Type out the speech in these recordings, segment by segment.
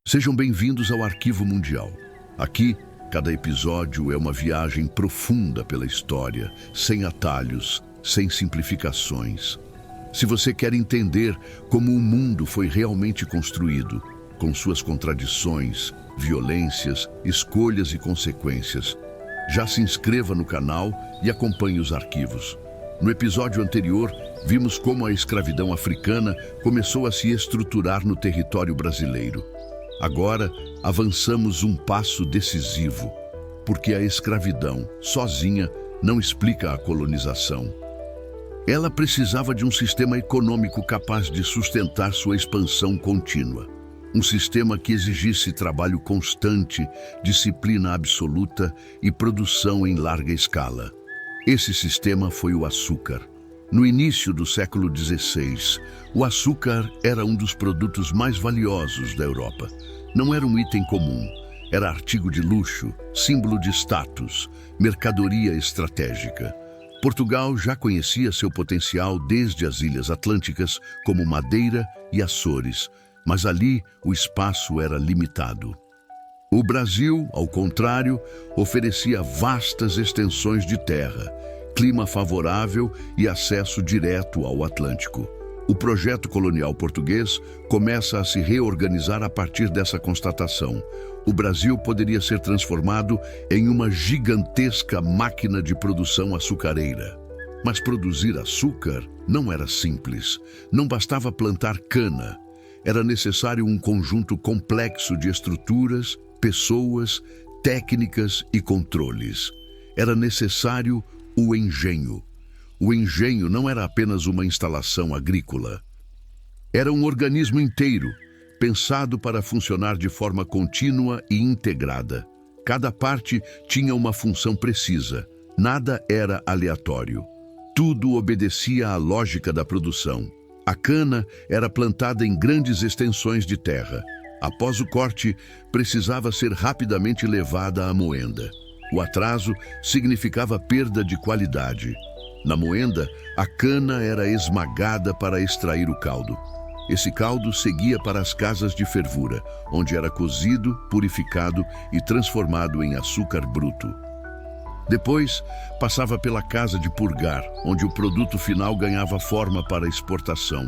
Sejam bem-vindos ao Arquivo Mundial. Aqui, cada episódio é uma viagem profunda pela história, sem atalhos, sem simplificações. Se você quer entender como o mundo foi realmente construído, com suas contradições, violências, escolhas e consequências, já se inscreva no canal e acompanhe os arquivos. No episódio anterior, vimos como a escravidão africana começou a se estruturar no território brasileiro. Agora, avançamos um passo decisivo, porque a escravidão, sozinha, não explica a colonização. Ela precisava de um sistema econômico capaz de sustentar sua expansão contínua. Um sistema que exigisse trabalho constante, disciplina absoluta e produção em larga escala. Esse sistema foi o açúcar. No início do século XVI, o açúcar era um dos produtos mais valiosos da Europa. Não era um item comum, era artigo de luxo, símbolo de status, mercadoria estratégica. Portugal já conhecia seu potencial desde as Ilhas Atlânticas, como Madeira e Açores, mas ali o espaço era limitado. O Brasil, ao contrário, oferecia vastas extensões de terra, clima favorável e acesso direto ao Atlântico. O projeto colonial português começa a se reorganizar a partir dessa constatação. O Brasil poderia ser transformado em uma gigantesca máquina de produção açucareira. Mas produzir açúcar não era simples. Não bastava plantar cana. Era necessário um conjunto complexo de estruturas, pessoas, técnicas e controles. Era necessário o engenho. O engenho não era apenas uma instalação agrícola. Era um organismo inteiro, pensado para funcionar de forma contínua e integrada. Cada parte tinha uma função precisa. Nada era aleatório. Tudo obedecia à lógica da produção. A cana era plantada em grandes extensões de terra. Após o corte, precisava ser rapidamente levada à moenda. O atraso significava perda de qualidade. Na moenda, a cana era esmagada para extrair o caldo. Esse caldo seguia para as casas de fervura, onde era cozido, purificado e transformado em açúcar bruto. Depois, passava pela casa de purgar, onde o produto final ganhava forma para exportação.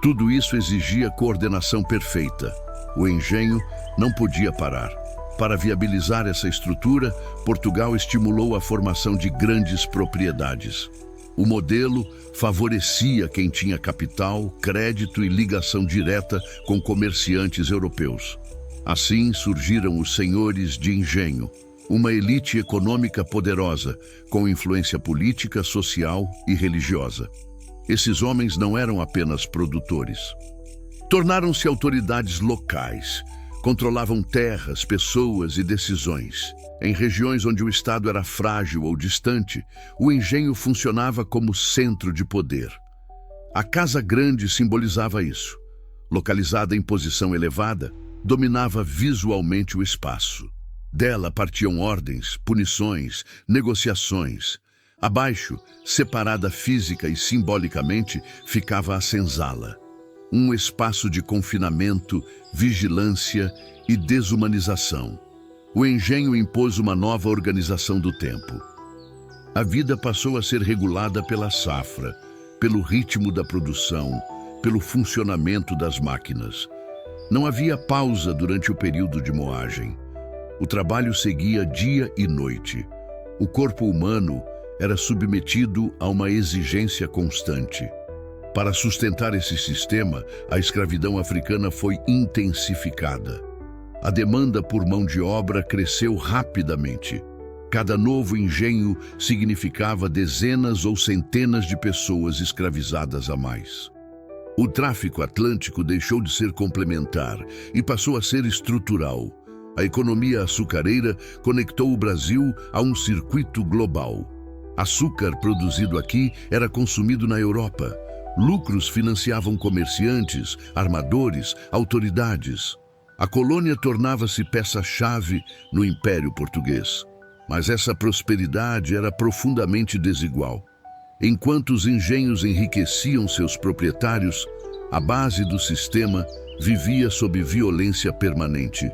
Tudo isso exigia coordenação perfeita. O engenho não podia parar. Para viabilizar essa estrutura, Portugal estimulou a formação de grandes propriedades. O modelo favorecia quem tinha capital, crédito e ligação direta com comerciantes europeus. Assim surgiram os senhores de engenho, uma elite econômica poderosa, com influência política, social e religiosa. Esses homens não eram apenas produtores. Tornaram-se autoridades locais. Controlavam terras, pessoas e decisões. Em regiões onde o Estado era frágil ou distante, o engenho funcionava como centro de poder. A Casa Grande simbolizava isso. Localizada em posição elevada, dominava visualmente o espaço. Dela partiam ordens, punições, negociações. Abaixo, separada física e simbolicamente, ficava a senzala. Um espaço de confinamento, vigilância e desumanização. O engenho impôs uma nova organização do tempo. A vida passou a ser regulada pela safra, pelo ritmo da produção, pelo funcionamento das máquinas. Não havia pausa durante o período de moagem. O trabalho seguia dia e noite. O corpo humano era submetido a uma exigência constante. Para sustentar esse sistema, a escravidão africana foi intensificada. A demanda por mão de obra cresceu rapidamente. Cada novo engenho significava dezenas ou centenas de pessoas escravizadas a mais. O tráfico atlântico deixou de ser complementar e passou a ser estrutural. A economia açucareira conectou o Brasil a um circuito global. Açúcar produzido aqui era consumido na Europa. Lucros financiavam comerciantes, armadores, autoridades. A colônia tornava-se peça-chave no Império Português. Mas essa prosperidade era profundamente desigual. Enquanto os engenhos enriqueciam seus proprietários, a base do sistema vivia sob violência permanente.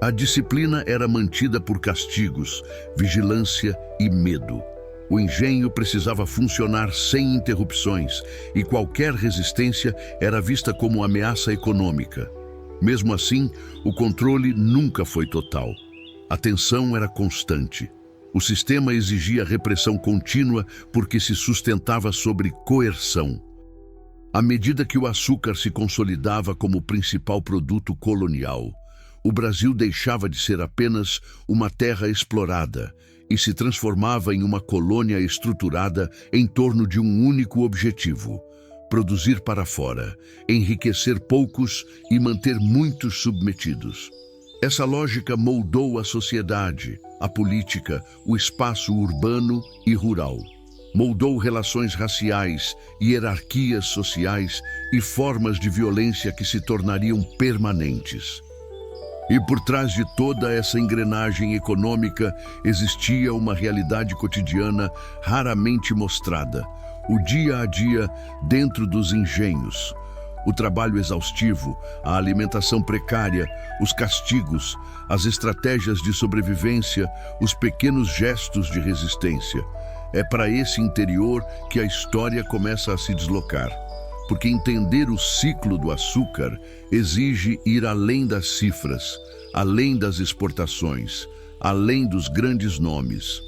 A disciplina era mantida por castigos, vigilância e medo. O engenho precisava funcionar sem interrupções e qualquer resistência era vista como ameaça econômica. Mesmo assim, o controle nunca foi total. A tensão era constante. O sistema exigia repressão contínua porque se sustentava sobre coerção. À medida que o açúcar se consolidava como o principal produto colonial, o Brasil deixava de ser apenas uma terra explorada e se transformava em uma colônia estruturada em torno de um único objetivo: produzir para fora, enriquecer poucos e manter muitos submetidos. Essa lógica moldou a sociedade, a política, o espaço urbano e rural. Moldou relações raciais, hierarquias sociais e formas de violência que se tornariam permanentes. E por trás de toda essa engrenagem econômica existia uma realidade cotidiana raramente mostrada: o dia a dia dentro dos engenhos. O trabalho exaustivo, a alimentação precária, os castigos, as estratégias de sobrevivência, os pequenos gestos de resistência. É para esse interior que a história começa a se deslocar. Porque entender o ciclo do açúcar exige ir além das cifras, além das exportações, além dos grandes nomes.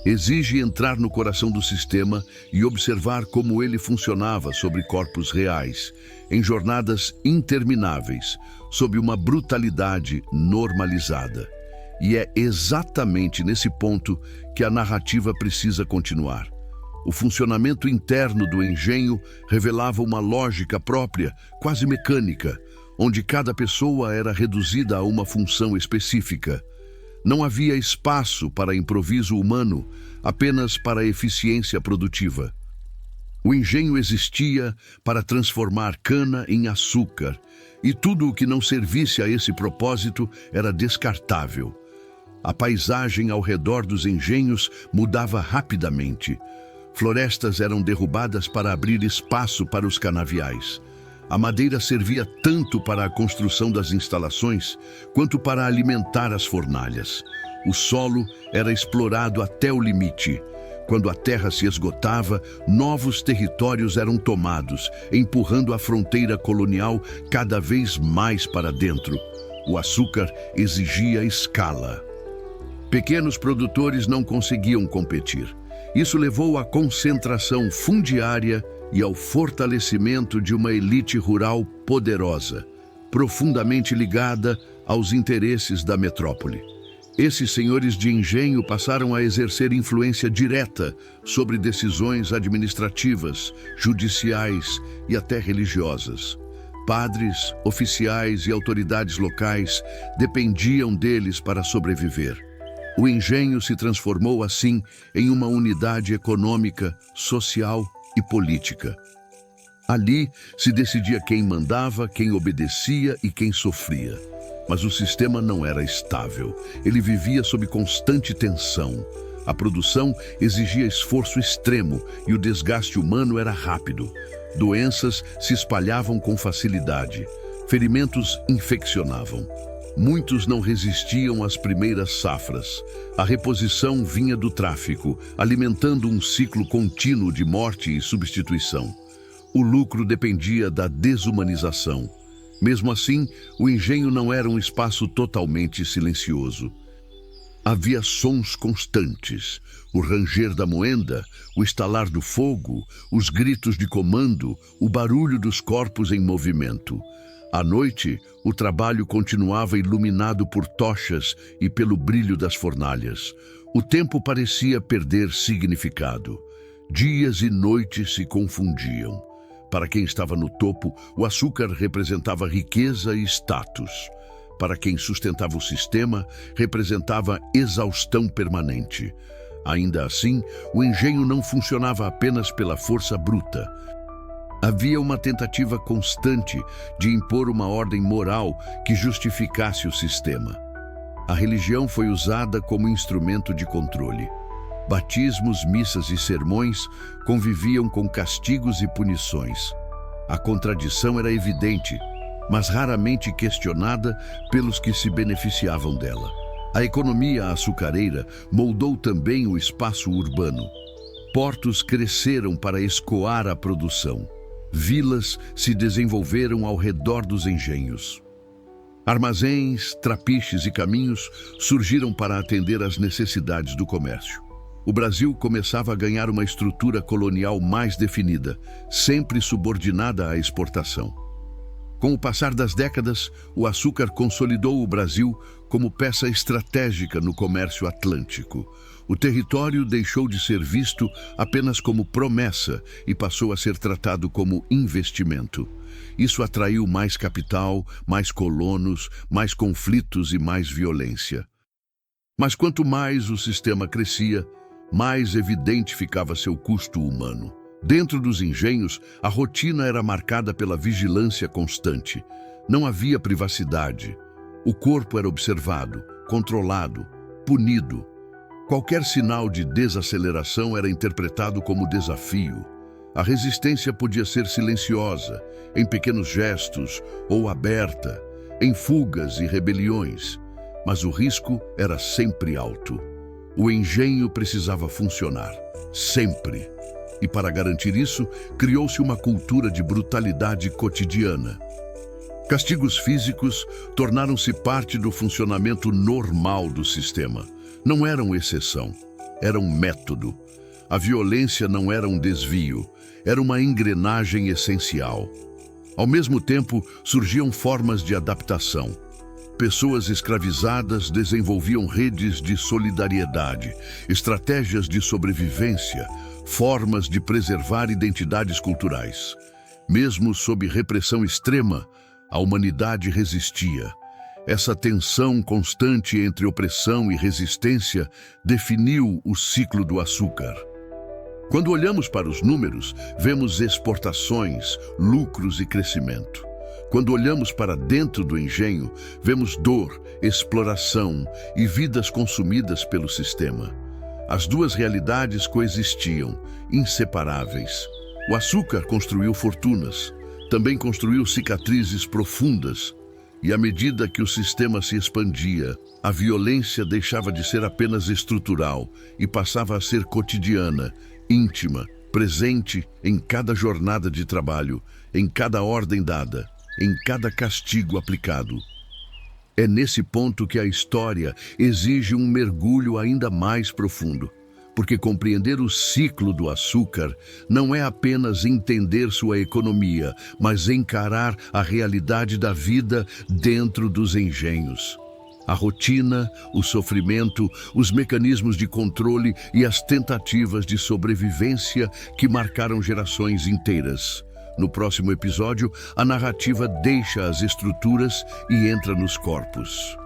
Exige entrar no coração do sistema e observar como ele funcionava sobre corpos reais, em jornadas intermináveis, sob uma brutalidade normalizada. E é exatamente nesse ponto que a narrativa precisa continuar. O funcionamento interno do engenho revelava uma lógica própria, quase mecânica, onde cada pessoa era reduzida a uma função específica. Não havia espaço para improviso humano, apenas para eficiência produtiva. O engenho existia para transformar cana em açúcar, e tudo o que não servisse a esse propósito era descartável. A paisagem ao redor dos engenhos mudava rapidamente. Florestas eram derrubadas para abrir espaço para os canaviais. A madeira servia tanto para a construção das instalações, quanto para alimentar as fornalhas. O solo era explorado até o limite. Quando a terra se esgotava, novos territórios eram tomados, empurrando a fronteira colonial cada vez mais para dentro. O açúcar exigia escala. Pequenos produtores não conseguiam competir. Isso levou à concentração fundiária e ao fortalecimento de uma elite rural poderosa, profundamente ligada aos interesses da metrópole. Esses senhores de engenho passaram a exercer influência direta sobre decisões administrativas, judiciais e até religiosas. Padres, oficiais e autoridades locais dependiam deles para sobreviver. O engenho se transformou assim em uma unidade econômica, social e política. Ali se decidia quem mandava, quem obedecia e quem sofria. Mas o sistema não era estável. Ele vivia sob constante tensão. A produção exigia esforço extremo e o desgaste humano era rápido. Doenças se espalhavam com facilidade. Ferimentos infeccionavam. Muitos não resistiam às primeiras safras. A reposição vinha do tráfico, alimentando um ciclo contínuo de morte e substituição. O lucro dependia da desumanização. Mesmo assim, o engenho não era um espaço totalmente silencioso. Havia sons constantes: o ranger da moenda, o estalar do fogo, os gritos de comando, o barulho dos corpos em movimento. À noite, o trabalho continuava iluminado por tochas e pelo brilho das fornalhas. O tempo parecia perder significado. Dias e noites se confundiam. Para quem estava no topo, o açúcar representava riqueza e status. Para quem sustentava o sistema, representava exaustão permanente. Ainda assim, o engenho não funcionava apenas pela força bruta. Havia uma tentativa constante de impor uma ordem moral que justificasse o sistema. A religião foi usada como instrumento de controle. Batismos, missas e sermões conviviam com castigos e punições. A contradição era evidente. mas raramente questionada pelos que se beneficiavam dela. A economia açucareira moldou também o espaço urbano. Portos cresceram para escoar a produção. Vilas se desenvolveram ao redor dos engenhos. Armazéns, trapiches e caminhos surgiram para atender às necessidades do comércio. O Brasil começava a ganhar uma estrutura colonial mais definida, sempre subordinada à exportação. Com o passar das décadas, o açúcar consolidou o Brasil como peça estratégica no comércio atlântico. O território deixou de ser visto apenas como promessa e passou a ser tratado como investimento. Isso atraiu mais capital, mais colonos, mais conflitos e mais violência. Mas quanto mais o sistema crescia, mais evidente ficava seu custo humano. Dentro dos engenhos, a rotina era marcada pela vigilância constante. Não havia privacidade. O corpo era observado, controlado, punido. Qualquer sinal de desaceleração era interpretado como desafio. A resistência podia ser silenciosa, em pequenos gestos ou aberta, em fugas e rebeliões, mas o risco era sempre alto. O engenho precisava funcionar, sempre. E para garantir isso, criou-se uma cultura de brutalidade cotidiana. Castigos físicos tornaram-se parte do funcionamento normal do sistema. Não eram exceção, eram método. A violência não era um desvio, era uma engrenagem essencial. Ao mesmo tempo, surgiam formas de adaptação. Pessoas escravizadas desenvolviam redes de solidariedade, estratégias de sobrevivência, formas de preservar identidades culturais. Mesmo sob repressão extrema, a humanidade resistia. Essa tensão constante entre opressão e resistência definiu o ciclo do açúcar. Quando olhamos para os números, vemos exportações, lucros e crescimento. Quando olhamos para dentro do engenho, vemos dor, exploração e vidas consumidas pelo sistema. As duas realidades coexistiam, inseparáveis. O açúcar construiu fortunas, também construiu cicatrizes profundas, e à medida que o sistema se expandia, a violência deixava de ser apenas estrutural e passava a ser cotidiana, íntima, presente em cada jornada de trabalho, em cada ordem dada, em cada castigo aplicado. É nesse ponto que a história exige um mergulho ainda mais profundo, porque compreender o ciclo do açúcar não é apenas entender sua economia, mas encarar a realidade da vida dentro dos engenhos. A rotina, o sofrimento, os mecanismos de controle e as tentativas de sobrevivência que marcaram gerações inteiras. No próximo episódio, a narrativa deixa as estruturas e entra nos corpos.